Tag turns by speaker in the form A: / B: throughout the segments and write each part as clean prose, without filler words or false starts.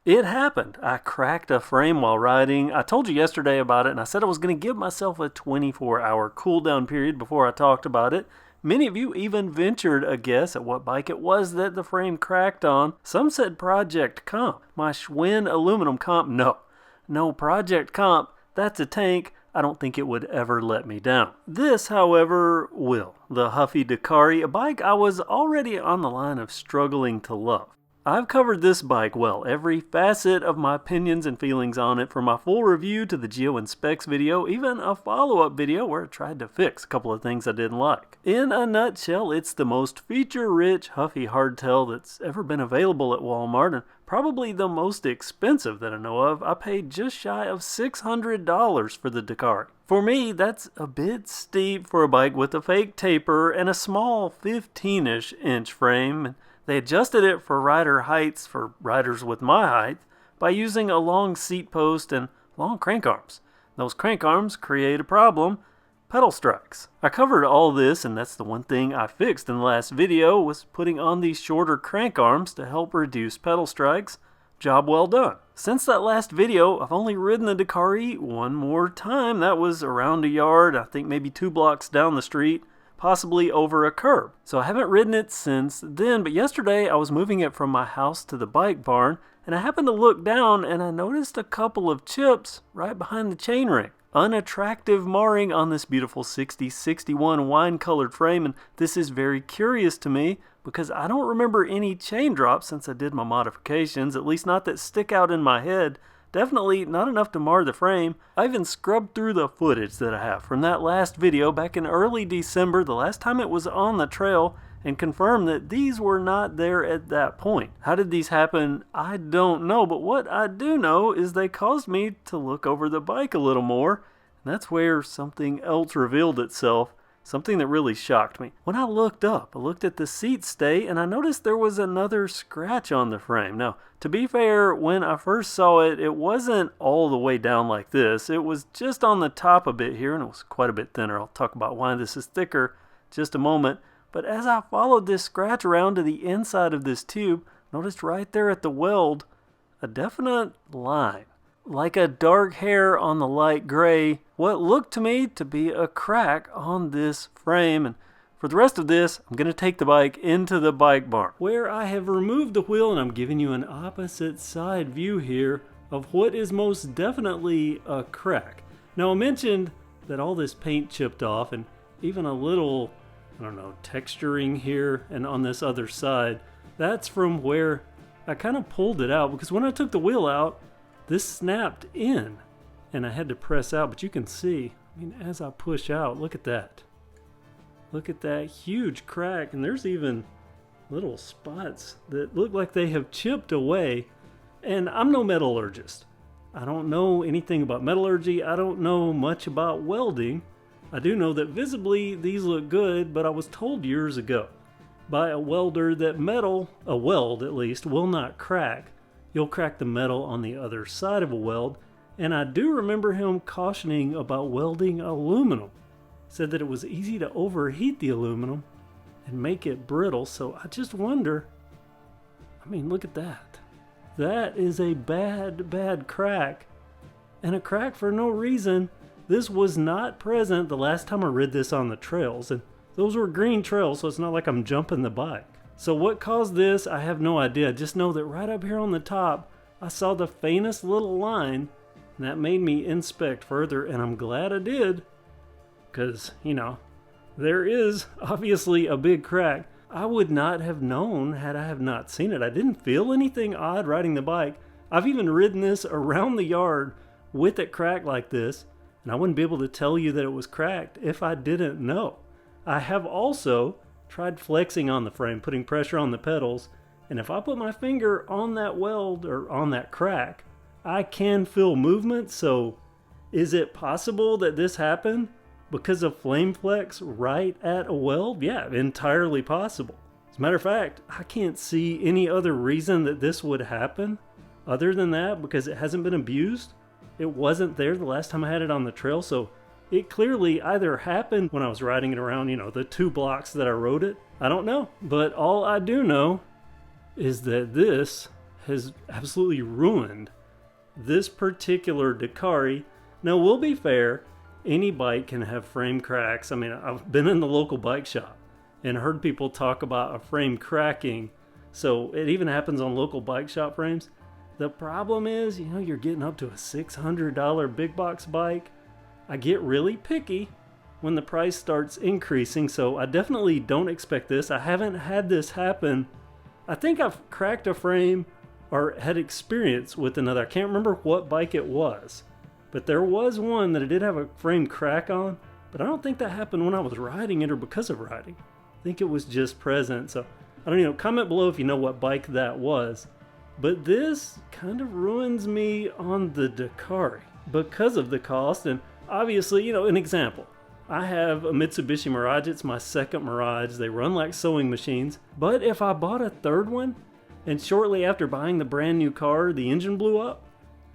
A: It happened. I cracked a frame while riding. I told you yesterday about it, and I said I was going to give myself a 24-hour cool-down period before I talked about it. Many of you even ventured a guess at what bike it was that the frame cracked on. Some said Project Comp. My Schwinn aluminum comp, no, Project Comp, that's a tank. I don't think it would ever let me down. This, however, will. The Huffy Dakari, a bike I was already on the line of struggling to love. I've covered this bike well, every facet of my opinions and feelings on it, from my full review to the Geo and Specs video, even a follow-up video where I tried to fix a couple of things I didn't like. In a nutshell, it's the most feature-rich Huffy hardtail that's ever been available at Walmart, and probably the most expensive that I know of. I paid just shy of $600 for the Dakari. For me, that's a bit steep for a bike with a fake taper and a small 15-ish inch frame. They adjusted it for rider heights for riders with my height by using a long seat post and long crank arms. Those crank arms create a problem: pedal strikes. I covered all this, and that's the one thing I fixed in the last video, was putting on these shorter crank arms to help reduce pedal strikes. Job well done. Since that last video, I've only ridden the Dakari one more time. That was around a yard, I think maybe 2 blocks down the street, possibly over a curb. So I haven't ridden it since then, but yesterday I was moving it from my house to the bike barn, and I happened to look down and I noticed a couple of chips right behind the chainring. Unattractive marring on this beautiful 6061 wine-colored frame, and this is very curious to me because I don't remember any chain drops since I did my modifications, at least not that stick out in my head. Definitely not enough to mar the frame. I even scrubbed through the footage that I have from that last video back in early December, the last time it was on the trail, and confirmed that these were not there at that point. How did these happen? I don't know, but what I do know is they caused me to look over the bike a little more, and that's where something else revealed itself. Something that really shocked me. When I looked up, I looked at the seat stay and I noticed there was another scratch on the frame. Now, to be fair, when I first saw it, it wasn't all the way down like this. It was just on the top a bit here, and it was quite a bit thinner. I'll talk about why this is thicker in just a moment. But as I followed this scratch around to the inside of this tube, noticed right there at the weld a definite line, like a dark hair on the light gray, what looked to me to be a crack on this frame. And for the rest of this, I'm going to take the bike into the bike barn, where I have removed the wheel, and I'm giving you an opposite side view here of what is most definitely a crack. Now, I mentioned that all this paint chipped off, and even a little, texturing here and on this other side. That's from where I kind of pulled it out, because when I took the wheel out, this snapped in and I had to press out, but you can see, as I push out, look at that. Look at that huge crack, and there's even little spots that look like they have chipped away. And I'm no metallurgist. I don't know anything about metallurgy. I don't know much about welding. I do know that visibly these look good, but I was told years ago by a welder that metal, a weld at least, will not crack. You'll crack the metal on the other side of a weld, and I do remember him cautioning about welding aluminum. Said that it was easy to overheat the aluminum and make it brittle, so I just wonder, look at that. That is a bad crack, and a crack for no reason. This was not present the last time I rid this on the trails, and those were green trails, so it's not like I'm jumping the bike. So what caused this, I have no idea. Just know that right up here on the top, I saw the faintest little line, and that made me inspect further, and I'm glad I did, because, there is obviously a big crack. I would not have known had I have not seen it. I didn't feel anything odd riding the bike. I've even ridden this around the yard with it cracked like this, and I wouldn't be able to tell you that it was cracked if I didn't know. I have also tried flexing on the frame, putting pressure on the pedals, and if I put my finger on that weld or on that crack, I can feel movement. So is it possible that this happened because of flame flex right at a weld? Yeah, entirely possible. As a matter of fact, I can't see any other reason that this would happen other than that, because it hasn't been abused. It wasn't there the last time I had it on the trail, so it clearly either happened when I was riding it around, the 2 blocks that I rode it. I don't know. But all I do know is that this has absolutely ruined this particular Dakari. Now, we'll be fair, any bike can have frame cracks. I mean, I've been in the local bike shop and heard people talk about a frame cracking. So it even happens on local bike shop frames. The problem is, you're getting up to a $600 big box bike. I get really picky when the price starts increasing, so I definitely don't expect this. I haven't had this happen. I think I've cracked a frame or had experience with another. I can't remember what bike it was, but there was one that I did have a frame crack on, but I don't think that happened when I was riding it or because of riding. I think it was just present. So I don't know. Comment below if you know what bike that was. But this kind of ruins me on the Dakari because of the cost. And obviously, an example. I have a Mitsubishi Mirage. It's my second Mirage. They run like sewing machines. But if I bought a third one, and shortly after buying the brand new car, the engine blew up,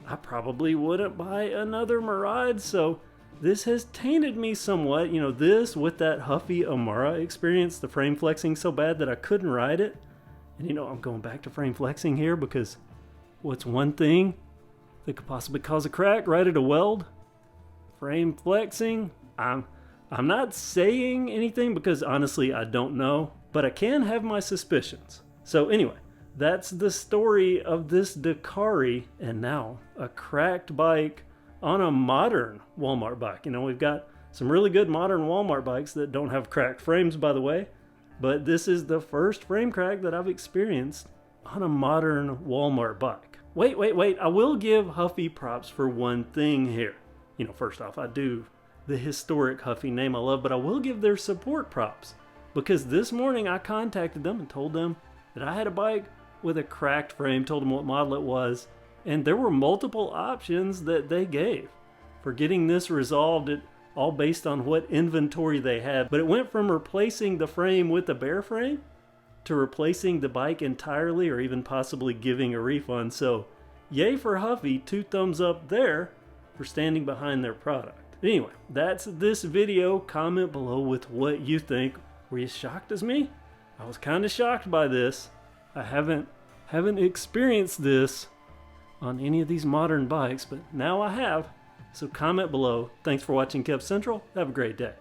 A: I probably wouldn't buy another Mirage. So this has tainted me somewhat. This with that Huffy Amara experience, the frame flexing so bad that I couldn't ride it. And I'm going back to frame flexing here because what's one thing that could possibly cause a crack? Right at a weld? Frame flexing? I'm not saying anything because honestly I don't know, but I can have my suspicions. So anyway, that's the story of this Dakari, and now a cracked bike on a modern Walmart bike. We've got some really good modern Walmart bikes that don't have cracked frames, by the way. But this is the first frame crack that I've experienced on a modern Walmart bike. Wait. I will give Huffy props for one thing here. First off, I do the historic Huffy name I love, but I will give their support props. Because this morning I contacted them and told them that I had a bike with a cracked frame, told them what model it was, and there were multiple options that they gave for getting this resolved. All based on what inventory they had. But it went from replacing the frame with a bare frame to replacing the bike entirely, or even possibly giving a refund. So yay for Huffy, 2 thumbs up there for standing behind their product. Anyway, that's this video. Comment below with what you think. Were you shocked as me? I was kind of shocked by this. I haven't experienced this on any of these modern bikes, but now I have. So comment below. Thanks for watching KevCentral. Have a great day.